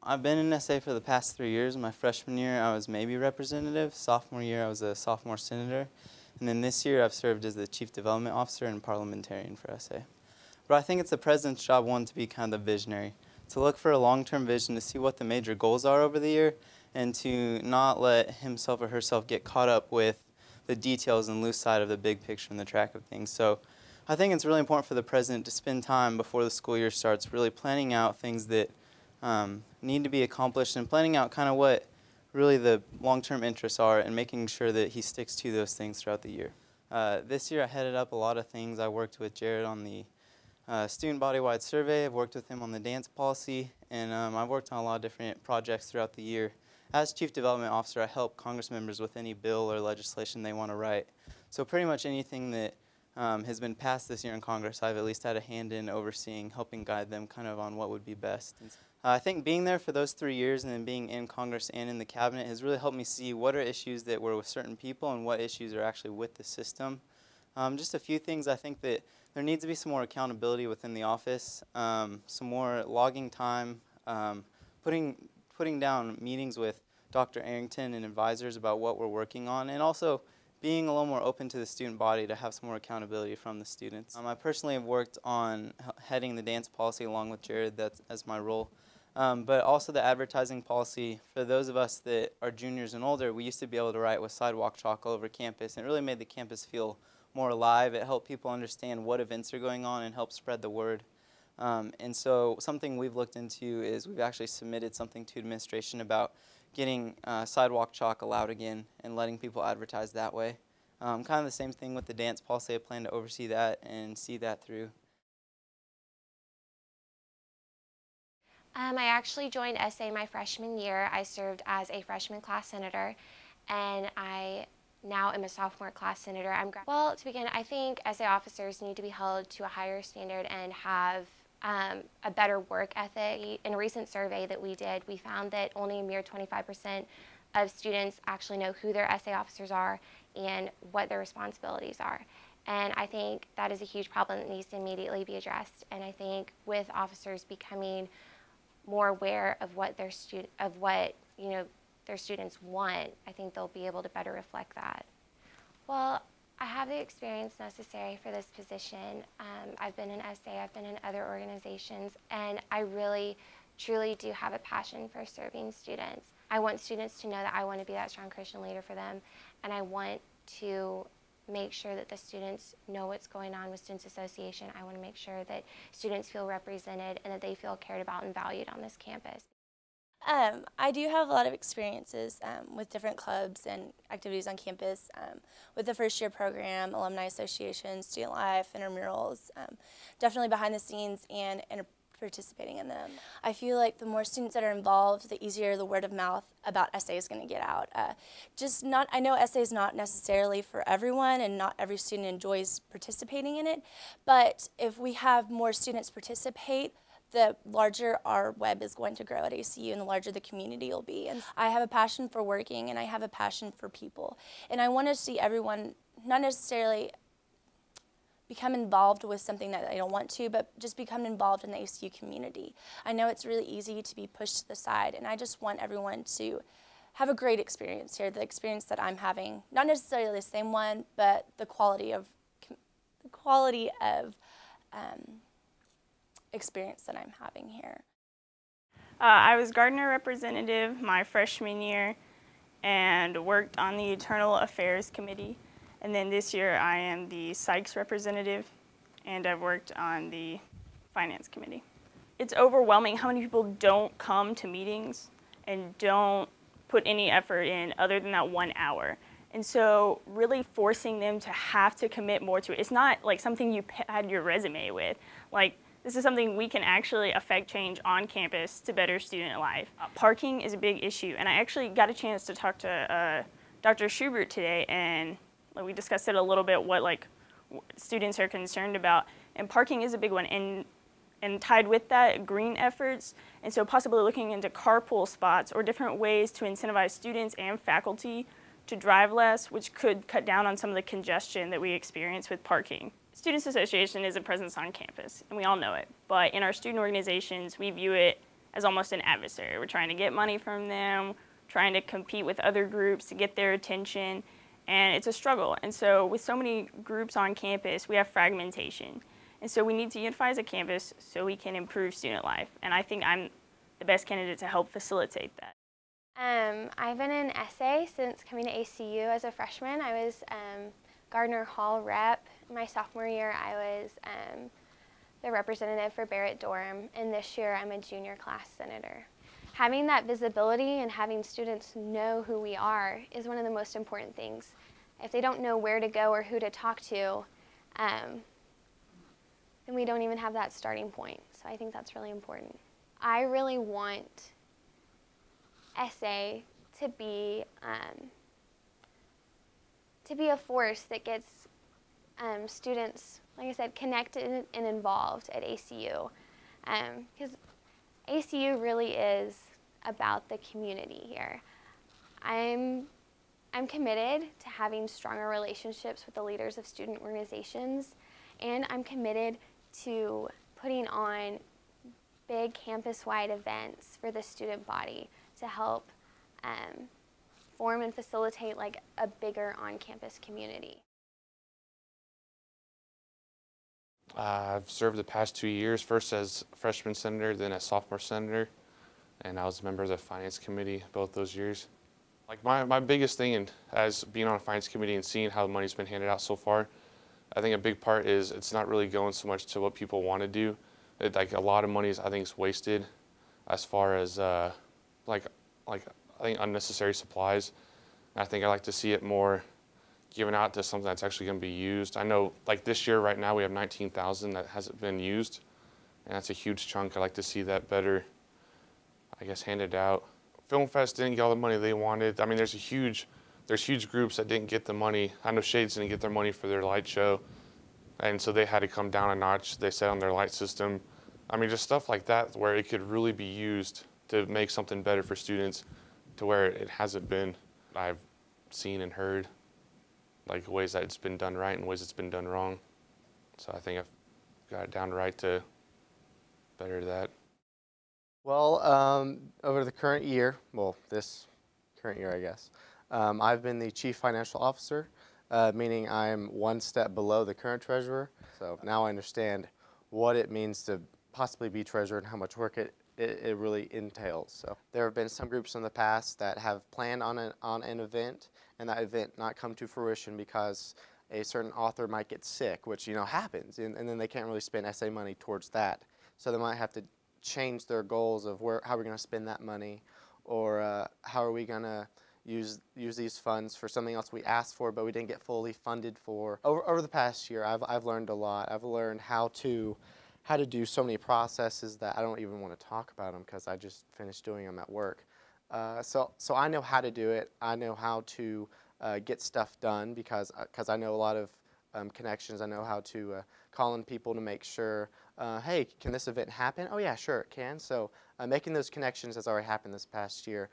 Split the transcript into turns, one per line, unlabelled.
I've been in SA for the past 3 years. My freshman year, I was maybe representative. Sophomore year, I was a sophomore senator. And then this year, I've served as the chief development officer and parliamentarian for SA. But I think it's the president's job, one, to be kind of the visionary, to look for a long-term vision, to see what the major goals are over the year, and to not let himself or herself get caught up with the details and lose sight of the big picture and the track of things. So I think it's really important for the president to spend time before the school year starts really planning out things that need to be accomplished and planning out kind of what really the long-term interests are and making sure that he sticks to those things throughout the year. This year I headed up a lot of things. I worked with Jared on the student body-wide survey. I've worked with him on the dance policy, and I've worked on a lot of different projects throughout the year. As Chief Development Officer, I help Congress members with any bill or legislation they want to write. So pretty much anything that has been passed this year in Congress, I've at least had a hand in overseeing, helping guide them kind of on what would be best. I think being there for those 3 years and then being in Congress and in the cabinet has really helped me see what are issues that were with certain people and what issues are actually with the system. Just a few things. I think that there needs to be some more accountability within the office, some more logging time, putting down meetings with Dr. Arrington and advisors about what we're working on, and also being a little more open to the student body to have some more accountability from the students. I personally have worked on heading the dance policy along with Jared. That's as my role. But also the advertising policy. For those of us that are juniors and older, we used to be able to write with sidewalk chalk all over campus, and it really made the campus feel more alive. It helped people understand what events are going on and help spread the word. And so something we've looked into is we've actually submitted something to administration about getting sidewalk chalk allowed again and letting people advertise that way. Kind of the same thing with the dance policy. I plan to oversee that and see that through.
I actually joined SA my freshman year. I served as a freshman class senator, and I now am a sophomore class senator. Well, to begin, I think SA officers need to be held to a higher standard and have a better work ethic. In a recent survey that we did, we found that only a mere 25% of students actually know who their SA officers are and what their responsibilities are. And I think that is a huge problem that needs to immediately be addressed. And I think with officers becoming more aware of what their students want, I think they'll be able to better reflect that. Well, I have the experience necessary for this position. I've been in SA, I've been in other organizations, and I really, truly do have a passion for serving students. I want students to know that I want to be that strong Christian leader for them, and I want to make sure that the students know what's going on with Students Association. I want to make sure that students feel represented and that they feel cared about and valued on this campus.
I do have a lot of experiences with different clubs and activities on campus, with the first year program, alumni associations, student life, intramurals, definitely behind the scenes and participating in them. I feel like the more students that are involved, the easier the word of mouth about SA is going to get out. I know SA is not necessarily for everyone and not every student enjoys participating in it, but if we have more students participate, the larger our web is going to grow at ACU and the larger the community will be. And I have a passion for working and I have a passion for people. And I want to see everyone not necessarily become involved with something that they don't want to, but just become involved in the ACU community. I know it's really easy to be pushed to the side, and I just want everyone to have a great experience here, the experience that I'm having. Not necessarily the same one, but the quality of experience that I'm having here.
I was Gardner representative my freshman year and worked on the Internal Affairs Committee. And then this year I am the Sykes representative and I've worked on the Finance Committee. It's overwhelming how many people don't come to meetings and don't put any effort in other than that 1 hour. And so really forcing them to have to commit more to it. It's not like something you pad your resume with. Like, this is something we can actually affect change on campus to better student life. Parking is a big issue, and I actually got a chance to talk to Dr. Schubert today, and we discussed it a little bit, what students are concerned about, and parking is a big one, and tied with that, green efforts, and so possibly looking into carpool spots or different ways to incentivize students and faculty to drive less, which could cut down on some of the congestion that we experience with parking. Students Association is a presence on campus, and we all know it, but in our student organizations, we view it as almost an adversary. We're trying to get money from them, trying to compete with other groups to get their attention, and it's a struggle. And so with so many groups on campus, we have fragmentation. And so we need to unify as a campus so we can improve student life. And I think I'm the best candidate to help facilitate that.
I've been in SA since coming to ACU as a freshman. I was Gardner Hall rep. My sophomore year, I was the representative for Barrett-Durham, and this year I'm a junior class senator. Having that visibility and having students know who we are is one of the most important things. If they don't know where to go or who to talk to, then we don't even have that starting point. So I think that's really important. I really want SA to be a force that gets students, like I said, connected and involved at ACU, because ACU really is about the community here. I'm committed to having stronger relationships with the leaders of student organizations, and I'm committed to putting on big campus-wide events for the student body to help form and facilitate like a bigger on-campus community.
I've served the past 2 years, first as freshman senator, then as sophomore senator, and I was a member of the finance committee both those years. Like my biggest thing as being on a finance committee and seeing how the money's been handed out so far, I think a big part is it's not really going so much to what people want to do. Like a lot of money I think is wasted as far as like I think unnecessary supplies. I think I like to see it more given out to something that's actually going to be used. I know like this year right now we have 19,000 that hasn't been used, and that's a huge chunk. I like to see that better, I guess, handed out. Film Fest didn't get all the money they wanted. I mean, there's huge groups that didn't get the money. I know Shades didn't get their money for their light show, and so they had to come down a notch. They set on their light system. I mean, just stuff like that where it could really be used to make something better for students to where it hasn't been. I've seen and heard like ways that it's been done right and ways it's been done wrong. So I think I've got it down right to better that.
Well, over the current year, this current year, I guess, I've been the chief financial officer, meaning I'm one step below the current treasurer. So now I understand what it means to possibly be treasurer and how much work it really entails. So there have been some groups in the past that have planned on an event, and that event not come to fruition because a certain author might get sick, which happens, and then they can't really spend SA money towards that. So they might have to change their goals of how we're going to spend that money, or how are we going to use these funds for something else we asked for but we didn't get fully funded for. Over the past year, I've learned a lot. I've learned how to do so many processes that I don't even want to talk about them because I just finished doing them at work. So I know how to do it. I know how to get stuff done because I know a lot of connections. I know how to call in people to make sure, hey, can this event happen? Oh yeah, sure it can. So making those connections has already happened this past year.